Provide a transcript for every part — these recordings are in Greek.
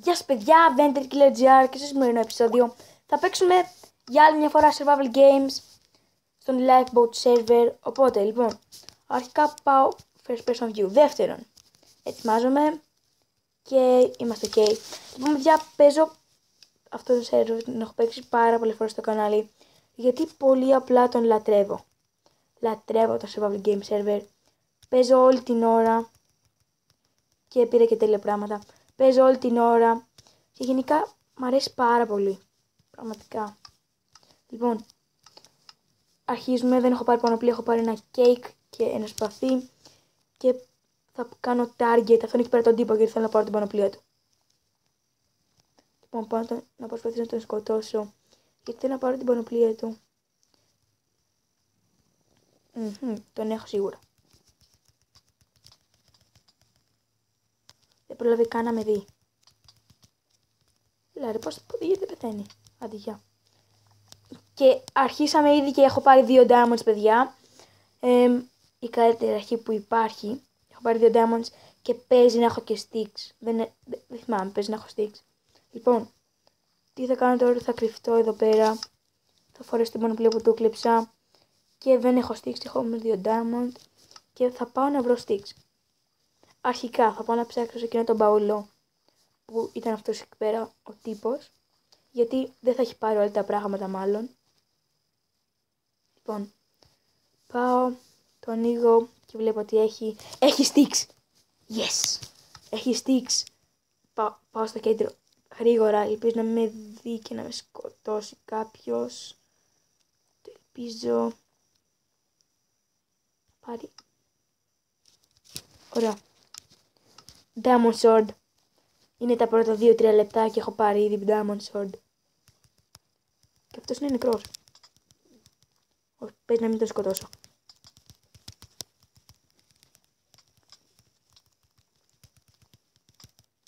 Γεια σας παιδιά, VenterKiller.gr και στο σημερινό επεισόδιο θα παίξουμε για άλλη μια φορά survival games στον Lifeboat server. Οπότε λοιπόν, αρχικά πάω first person view. Δεύτερον, ετοιμάζομαι και είμαστε ok. Λοιπόν παιδιά, παίζω αυτό το server, τον έχω παίξει πάρα πολλές φορές στο κανάλι, γιατί πολύ απλά τον λατρεύω. Λατρεύω το survival game server, παίζω όλη την ώρα και πήρα και τέλεια πράγματα. Παίζω όλη την ώρα και γενικά μου αρέσει πάρα πολύ. Πραγματικά. Λοιπόν, αρχίζουμε. Δεν έχω πάρει πανοπλία, έχω πάρει ένα cake και ένα σπαθί και θα κάνω target αυτόν εκεί πέρα τον τύπο, γιατί θέλω να πάρω την πανοπλία του. Λοιπόν, πάω να προσπαθήσω να τον σκοτώσω, γιατί θέλω να πάρω την πανοπλία του. Τον έχω σίγουρα. Δεν προλαβεί καν να με δει. Λάρε, πώς γιατί δεν πεθαίνει. Άντε, γεια. Και αρχίσαμε ήδη και έχω πάρει 2 diamonds, παιδιά. Η καλύτερη αρχή που υπάρχει. Έχω πάρει 2 diamonds και παίζει να έχω και sticks. Δεν θυμάμαι, παίζει να έχω sticks. Λοιπόν, τι θα κάνω τώρα, θα κρυφτώ εδώ πέρα. Θα φορέσω την πανοπλία που του κλέψα. Και δεν έχω sticks, έχω όμως 2 diamonds. Και θα πάω να βρω sticks. Αρχικά θα πάω να ψάξω σε εκείνο τον μπαούλο που ήταν αυτός εκεί πέρα ο τύπος, γιατί δεν θα έχει πάρει όλα τα πράγματα μάλλον. Λοιπόν, πάω, το ανοίγω και βλέπω ότι έχει sticks. Yes! Έχει sticks. Πάω στο κέντρο γρήγορα, ελπίζω να μην με δει και να με σκοτώσει κάποιος. Το ελπίζω. Πάρει. Ωραία. Diamond Sword. Είναι τα πρώτα 2-3 λεπτά και έχω πάρει ήδη Diamond Sword. Και αυτός είναι νεκρός. Όχι, πες να μην τον σκοτώσω.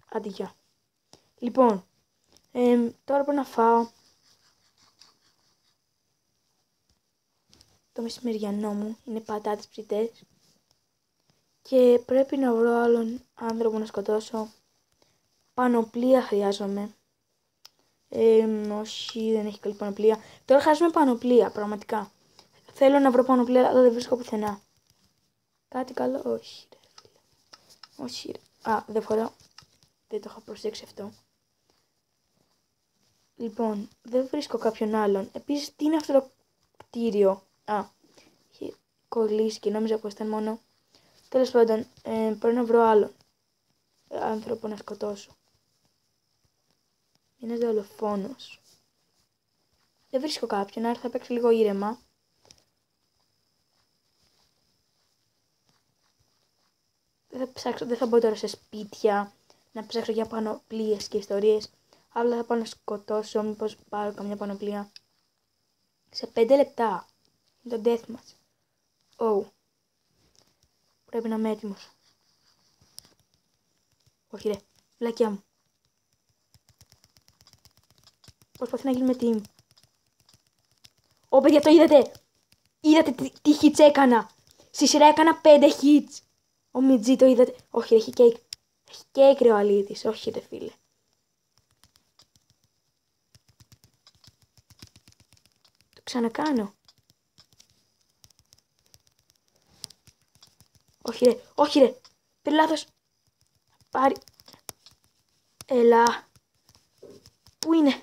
Άντε, γεια. Λοιπόν, τώρα πρέπει να φάω το μεσημεριανό μου. Είναι πατάτες ψητές. Και πρέπει να βρω άλλον άνθρωπο να σκοτώσω. Πανοπλία χρειάζομαι. Όχι, δεν έχει καλή πανοπλία. Τώρα χρειάζομαι πανοπλία, πραγματικά. Θέλω να βρω πανοπλία, αλλά δεν βρίσκω πουθενά. Κάτι καλό, όχι ρε φίλε. Όχι ρε. Α, δεν φοράω. Δεν το είχα προσέξει αυτό. Λοιπόν, δεν βρίσκω κάποιον άλλον. Επίσης, τι είναι αυτό το κτίριο. Α, έχει κολλήσει και νόμιζα πως ήταν μόνο. Τέλος πάντων, πρέπει να βρω άλλον άνθρωπο να σκοτώσω. Είναι δολοφόνος. Δεν βρίσκω κάποιον, άρα θα παίξω λίγο ήρεμα. Δεν θα μπω τώρα σε σπίτια να ψάξω για πανοπλίες και ιστορίες. Αλλά θα πάω να σκοτώσω, μήπως πάρω καμιά πανοπλία. Σε 5 λεπτά. Είναι το deathmatch. Oh. Πρέπει να είμαι έτοιμος. Όχι ρε, βλακιά μου. Προσπαθεί να γίνουμε team. Ω παιδιά, το είδατε. Είδατε τι hits έκανα. Στη σειρά έκανα 5 hits. Ο Μιτζή, το είδατε. Όχι ρε, έχει cake. Έχει cake ρε ο αλήτης. Όχι ρε φίλε. Το ξανακάνω. Όχι ρε, όχι ρε. Πήρε λάθος. Πάρει. Έλα. Πού είναι.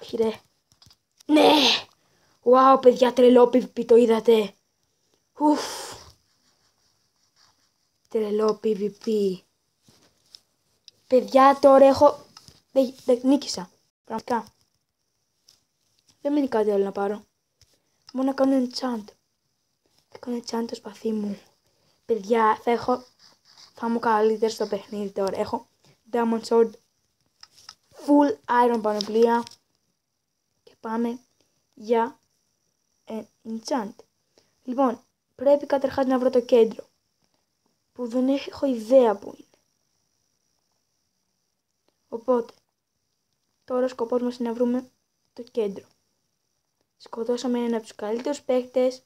Όχι ρε. Ναι. Wow παιδιά, τρελό PvP, το είδατε. Ουφ. Τρελό PvP. Παιδιά, τώρα έχω. Δεν νίκησα. Πραγματικά. Δεν μείνει κάτι άλλο να πάρω. Μόνο να κάνω enchant. Θα κάνω enchant το σπαθί μου. Παιδιά, θα είμαι καλύτερο στο παιχνίδι τώρα. Έχω Diamond Sword, Full Iron πανοπλία. Και πάμε για enchant. Λοιπόν, πρέπει καταρχάς να βρω το κέντρο, που δεν έχω ιδέα που είναι. Οπότε, τώρα ο σκοπός μας είναι να βρούμε το κέντρο. Σκοτώσαμε έναν από τους καλύτερους παίκτες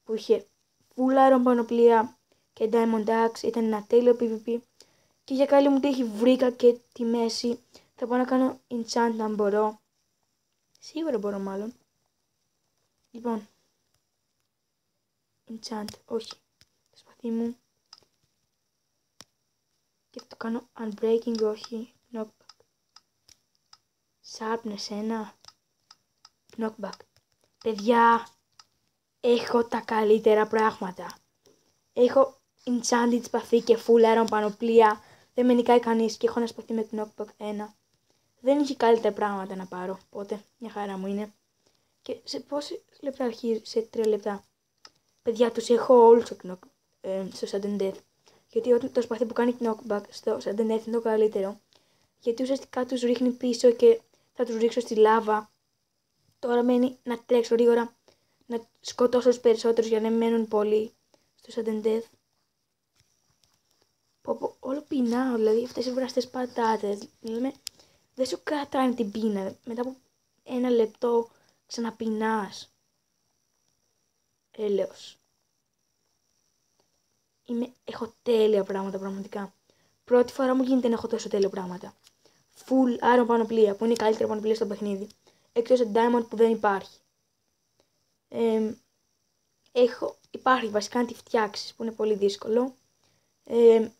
που είχε full iron πανοπλία και Diamond Axe. Ήταν ένα τέλειο PvP. Και για καλή μου τύχη βρήκα και τη μέση. Θα πάω να κάνω enchant αν μπορώ. Σίγουρα μπορώ μάλλον. Λοιπόν. Enchant, όχι. Το σπαθί μου. Και θα το κάνω unbreaking, όχι. Knockback. Sharpness 1. Knockback. Παιδιά, έχω τα καλύτερα πράγματα. Έχω enchanted σπαθί και full iron πανοπλία. Δεν με νικάει κανείς και έχω ένα σπαθί με knockback 1. Δεν έχει καλύτερα πράγματα να πάρω, οπότε μια χαρά μου είναι. Και σε πόσα λεπτά αρχίζει, σε 3 λεπτά. Παιδιά, τους έχω όλους στο sudden death. Γιατί το σπαθί που κάνει knockback στο sudden death είναι το καλύτερο. Γιατί ουσιαστικά τους ρίχνει πίσω και θα τους ρίξω στη λάβα. Τώρα μένει να τρέξω γρήγορα, να σκοτώσω τους περισσότερους για να μην μένουν πολλοί στο sudden death. Όλο πεινάω, δηλαδή αυτές οι βραστές πατάτες. Δηλαδή, δεν σου κρατάνε την πείνα. Μετά από 1 λεπτό ξαναπεινάς. Έλεος. Έχω τέλεια πράγματα πραγματικά. Πρώτη φορά μου γίνεται να έχω τόσο τέλεια πράγματα. Full iron πανοπλία που είναι η καλύτερη πανοπλία στο παιχνίδι. Εκτός από diamond που δεν υπάρχει. Υπάρχει βασικά να τη φτιάξεις που είναι πολύ δύσκολο.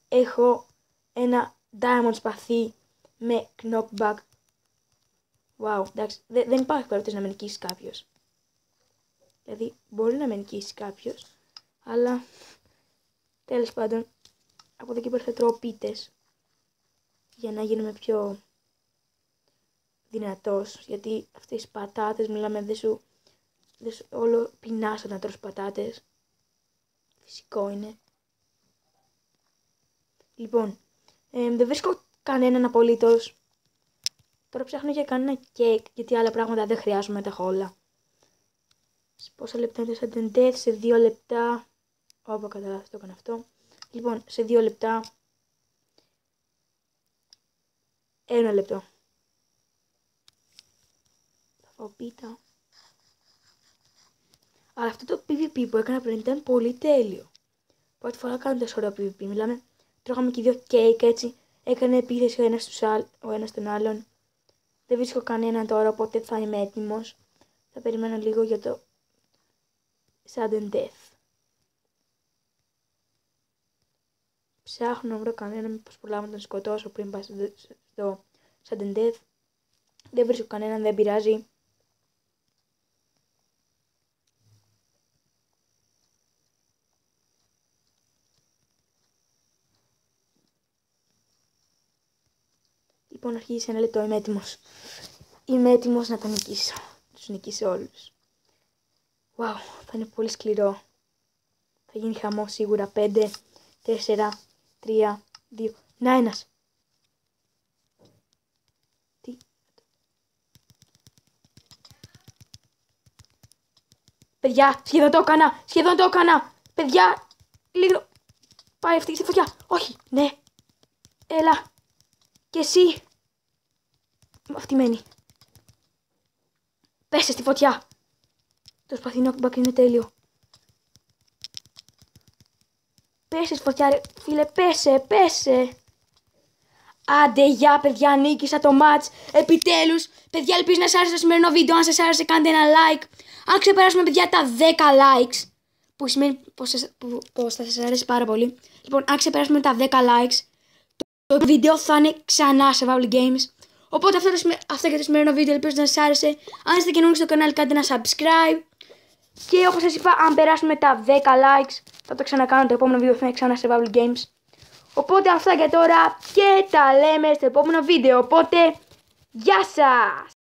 Έχω ένα diamond σπαθί με knockback. Wow, εντάξει, δεν υπάρχει περίπτωση να με νικήσει κάποιος. Δηλαδή, μπορεί να με νικήσει κάποιος, αλλά τέλος πάντων, από εδώ και πέρα θα τρώω πίτες για να γίνομαι πιο δυνατός. Γιατί αυτές οι πατάτες, μιλάμε, δεν σου όλο πεινάς όταν τρως πατάτες. Φυσικό είναι. Λοιπόν, δεν βρίσκω κανέναν απολύτως. Τώρα ψάχνω για κανένα κέικ, γιατί άλλα πράγματα δεν χρειάζομαι, τα έχω όλα. Σε πόσα λεπτά είναι το sudden death, σε 2 λεπτά. Όπα, κατά λάθος το έκανα αυτό. Λοιπόν, σε 2 λεπτά. 1 λεπτό. Θα φάω πίτα. Αλλά αυτό το PvP που έκανα πριν ήταν πολύ τέλειο. Πρώτη φορά κάνω τόσο ωραίο PvP. Μιλάμε, τρώγαμε και 2 κέικ έτσι. Έκανε επίθεση ο ένας τον άλλον. Δεν βρίσκω κανέναν τώρα, οπότε θα είμαι έτοιμος. Θα περιμένω λίγο για το sudden death. Ψάχνω να βρω κανέναν, μήπως προλάβω να τον σκοτώσω πριν πάει στο sudden death. Δεν βρίσκω κανέναν, δεν πειράζει. Λοιπόν, αρχίζει σε 1 λεπτό, είμαι έτοιμος. Είμαι έτοιμος να τον νικήσω. Τους νικήσω όλους. Wow, θα είναι πολύ σκληρό. Θα γίνει χαμός σίγουρα. 5, 4, 3, 2, να ένας. Τι. Παιδιά, σχεδόν το έκανα. Παιδιά, λίγο. Πάει αυτή στη φωτιά. Όχι, ναι. Έλα. Και εσύ. Αυτή μένει. Πέσε στη φωτιά. Το σπαθί knockback είναι τέλειο. Πέσε στη φωτιά ρε φίλε, πέσε. Άντε γεια παιδιά, νίκησα το match. Επιτέλους. Παιδιά, ελπίζω να σας άρεσε το σημερινό βίντεο. Αν σας άρεσε κάντε ένα like. Αν ξεπεράσουμε παιδιά τα 10 likes, που σημαίνει πως θα σας αρέσει πάρα πολύ. Λοιπόν, αν ξεπεράσουμε τα 10 likes, το βίντεο θα είναι ξανά σε Survival Games. Οπότε αυτό για το σημερινό βίντεο, ελπίζω να σας άρεσε. Αν είστε καινούργοι στο κανάλι, κάντε ένα subscribe. Και όπως σας είπα, αν περάσουμε τα 10 likes, θα το ξανακάνω. Το επόμενο βίντεο θα είναι ξανά σε Survival Games. Οπότε αυτά για τώρα και τα λέμε στο επόμενο βίντεο. Οπότε, γεια σας!